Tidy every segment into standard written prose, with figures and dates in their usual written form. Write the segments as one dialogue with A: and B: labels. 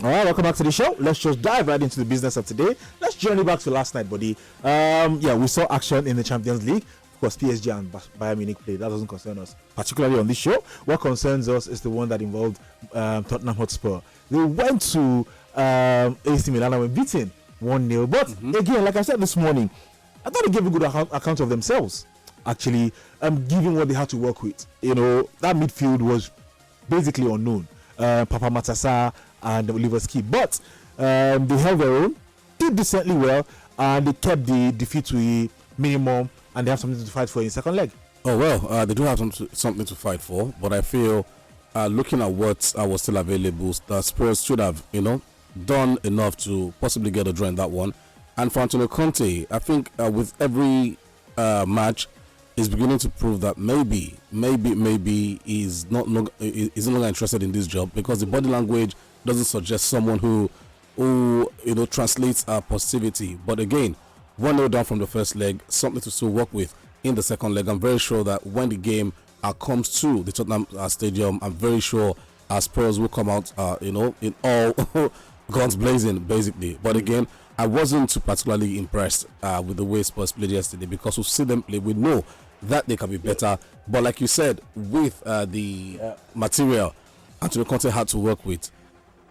A: All right, welcome back to the show. Let's just dive right into the business of today. Let's journey back to last night, buddy. We saw action in the Champions League. Of course, PSG and Bayern Munich played. That doesn't concern us, particularly on this show. What concerns us is the one that involved Tottenham Hotspur. They went to AC Milan and were beaten 1-0. But again, like I said this morning, I thought they gave a good account of themselves. Actually, given what they had to work with, that midfield was basically unknown. Papa Matassa and 𝐒𝐨𝐬𝐲𝐏, but they held their own, did decently well, and they kept the defeat to a minimum, and they have something to fight for in the second leg.
B: Oh well, they do have something to fight for, but I feel looking at what was still available, the Spurs should have done enough to possibly get a draw in that one. And for Antonio Conte, I think with every match, is beginning to prove that maybe he's no longer interested in this job, because the body language doesn't suggest someone who translates positivity. But again, 1-0 down from the first leg, something to still work with in the second leg. I'm very sure that when the game comes to the Tottenham Stadium, I'm very sure Spurs will come out in all guns blazing, basically. But again, I wasn't too particularly impressed with the way Spurs played yesterday, because we've seen them play. We know that they can be better. But like you said, with the material Antonio Conte had to work with,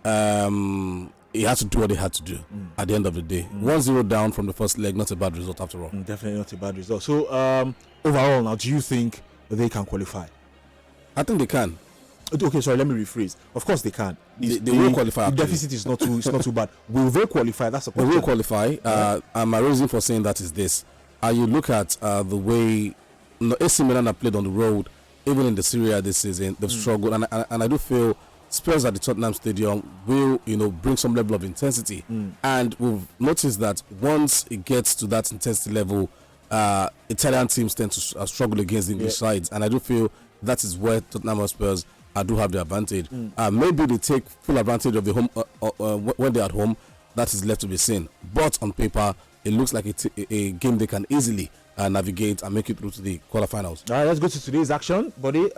B: he had to do what he had to do at the end of the day. 1-0 down from the first leg, not a bad result after all.
A: Definitely not a bad result. So overall now, do you think they can qualify?
B: I think they can.
A: Okay, sorry, let me rephrase. Of course they can.
B: They will qualify.
A: The deficit is not too bad. Will they qualify? That's a question.
B: They will qualify. And my reason for saying that is this. You look at the way AC Milan have played on the road, even in the Serie A this season, they've struggled. And I do feel Spurs at the Tottenham Stadium will, bring some level of intensity. And we've noticed that once it gets to that intensity level, Italian teams tend to struggle against the English sides. And I do feel that is where Tottenham Spurs do have the advantage. Maybe they take full advantage of the home when they're at home. That is left to be seen. But on paper, it looks like a game they can easily navigate and make it through to the quarterfinals.
A: All right, let's go to today's action, buddy.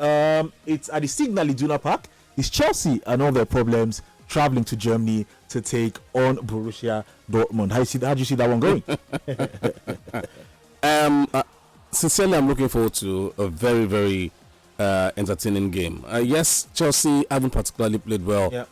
A: It's at the Signal Iduna Park. It's Chelsea and all their problems traveling to Germany to take on Borussia Dortmund. How do you see that one going?
B: Sincerely, I'm looking forward to a very, very entertaining game. Yes, Chelsea haven't particularly played well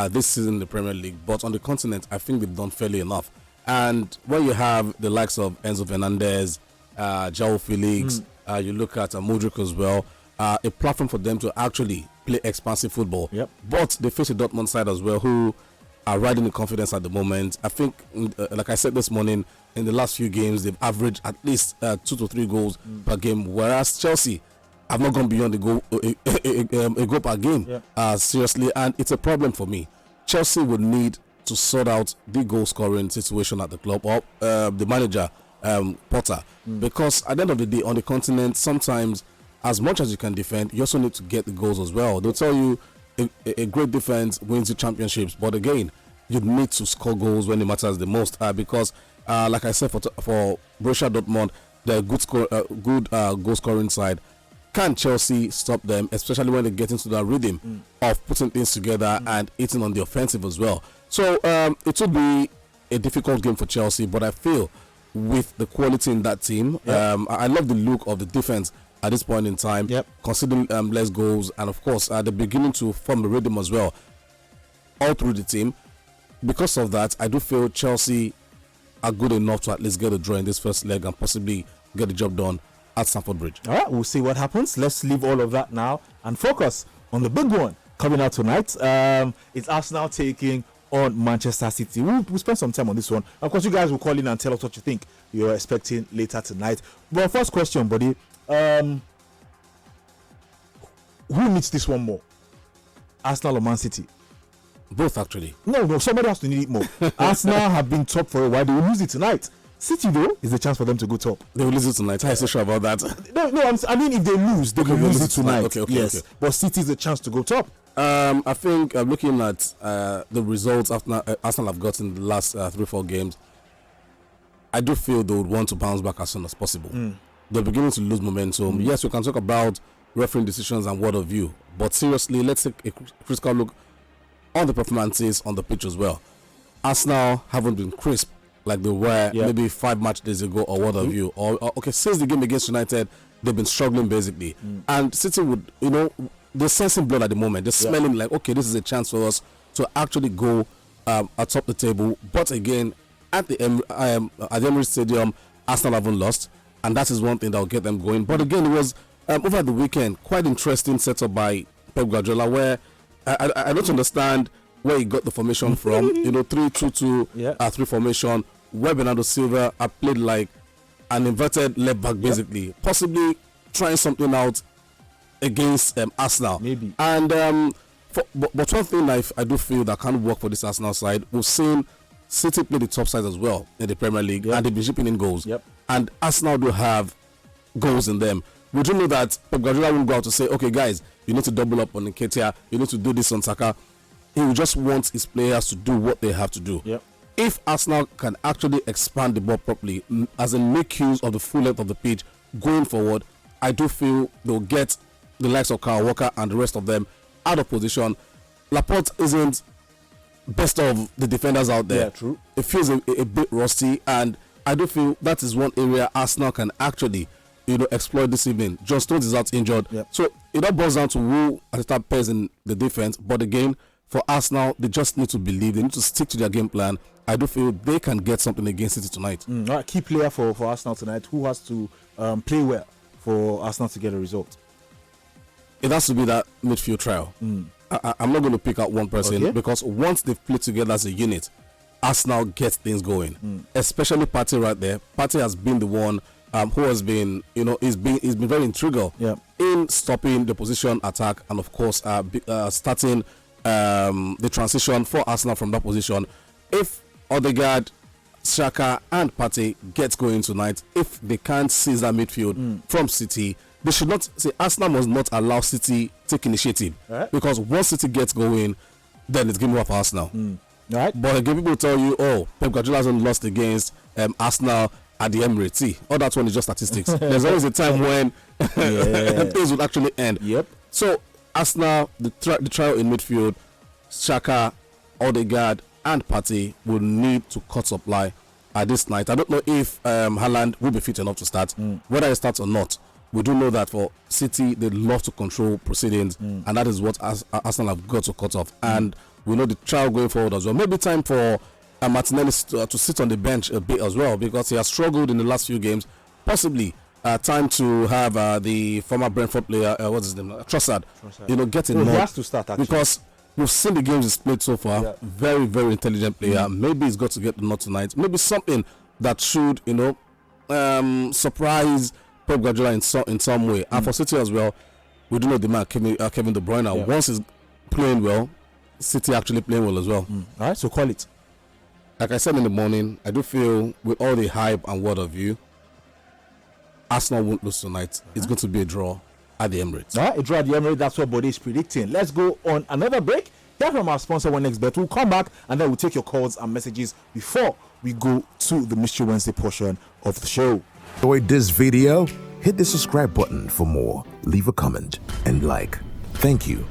B: this season in the Premier League, but on the continent, I think they've done fairly enough. And when you have the likes of Enzo Fernandez, João Felix, you look at Modric as well, a platform for them to actually play expansive football. But they face a Dortmund side as well, who are riding the confidence at the moment. I think, like I said this morning, in the last few games, they've averaged at least 2 to 3 goals per game, whereas Chelsea have not gone beyond a goal per game, seriously, and it's a problem for me. Chelsea would need to sort out the goal scoring situation at the club, or the manager, Potter, because at the end of the day, on the continent, sometimes as much as you can defend, you also need to get the goals as well. They'll tell you a great defense wins the championships, but again, you need to score goals when it matters the most, because like I said, for Borussia Dortmund, they're a good goal scoring side. Can Chelsea stop them, especially when they get into that rhythm of putting things together and eating on the offensive as well? So it will be a difficult game for Chelsea, but I feel with the quality in that team, I love the look of the defense at this point in time, considering less goals, and of course they're beginning to form a rhythm as well all through the team. Because of that, I do feel Chelsea are good enough to at least get a draw in this first leg and possibly get the job done at Stamford Bridge. All
A: right, we'll see what happens. Let's leave all of that now and focus on the big one coming out tonight. It's Arsenal taking on Manchester City. We'll spend some time on this one. Of course, you guys will call in and tell us what you think you're expecting later tonight. But first question, buddy. Who needs this one more? Arsenal or Man City?
B: Both, actually.
A: No, somebody has to need it more. Arsenal have been top for a while. They will lose it tonight. City, though, is a chance for them to go top.
B: They will lose it tonight. How are you so sure about that?
A: No, I mean, if they lose, they will lose it tonight.
B: Okay,
A: yes.
B: Okay.
A: But City is a chance to go top.
B: I think looking at the results Arsenal have gotten the last 3-4 games, I do feel they would want to bounce back as soon as possible. They're beginning to lose momentum. Yes, we can talk about refereeing decisions and what of you, but seriously, let's take a critical look on the performances on the pitch as well. Arsenal haven't been crisp like they were maybe 5 match days ago or what have you. Or okay, since the game against United, they've been struggling basically. And City would, they're sensing blood at the moment. They're smelling like, okay, this is a chance for us to actually go atop the table. But again, at the Emirates Stadium, Arsenal haven't lost, and that is one thing that will get them going. But again, it was over the weekend quite interesting setup by Pep Guardiola, where I don't understand where he got the formation from. 3-2-2, 3 formation, where Bernardo Silva played like an inverted left back, basically, possibly trying something out against Arsenal.
A: Maybe.
B: And but one thing I do feel that can work for this Arsenal side, we've seen City play the top side as well in the Premier League, and they've been shipping in goals. And Arsenal do have goals in them. We do know that Pep Guardiola won't go out to say, okay, guys, you need to double up on Nketiah, you need to do this on Saka. He will just want his players to do what they have to do. If Arsenal can actually expand the ball properly, as in make use of the full length of the pitch going forward, I do feel they'll get the likes of Kyle Walker and the rest of them out of position. Laporte isn't best of the defenders out there.
A: True.
B: It feels a bit rusty, and I do feel that is one area Arsenal can actually exploit this evening. John Stones is out injured. So it all boils down to who at the top pairs in the defense. But again, for Arsenal, they just need to believe. They need to stick to their game plan. I do feel they can get something against City tonight.
A: All right, key player for Arsenal tonight. Who has to play well for Arsenal to get a result?
B: It has to be that midfield trio. I'm not going to pick out one person because once they've played together as a unit, Arsenal gets things going. Especially Partey right there. Partey has been the one who has been, he's been very integral in stopping the position attack and of course starting the transition for Arsenal from that position. If Odegaard, Xhaka and Partey gets going tonight, if they can't seize that midfield from City, they should not say Arsenal must not allow City take initiative, because once City gets going, then it's game over for Arsenal.
A: Right.
B: But again, people tell you, oh, Pep Guardiola hasn't lost against Arsenal at the Emirates. See, all that one is just statistics. There's always a time when things will actually end. So Arsenal, the trio in midfield, Xhaka, Odegaard and Partey will need to cut supply this night. I don't know if Haaland will be fit enough to start. Whether he starts or not, we do know that for City, they love to control proceedings, and that is what Arsenal have got to cut off. And we know the trial going forward as well. Maybe time for Martinelli to sit on the bench a bit as well, because he has struggled in the last few games. Possibly time to have the former Brentford player, what's his name, Trossard. Get in.
A: He has to start actually.
B: Because we've seen the games he's played so far. Very, very intelligent player. Maybe he's got to get the nod tonight. Maybe something that should, surprise Pep Guardiola in some way. And for City as well, we do know the man Kevin De Bruyne. Once he's playing well, City actually playing well as well.
A: All right, so call it.
B: Like I said in the morning, I do feel with all the hype and word of view, Arsenal won't lose tonight. It's going to be a draw at the Emirates.
A: All right, a draw at the Emirates. That's what Bode is predicting. Let's go on another break. Hear from our sponsor, OneXBet. We'll come back and then we'll take your calls and messages before we go to the Mystery Wednesday portion of the show.
C: Enjoyed this video? Hit the subscribe button for more. Leave a comment and like. Thank you.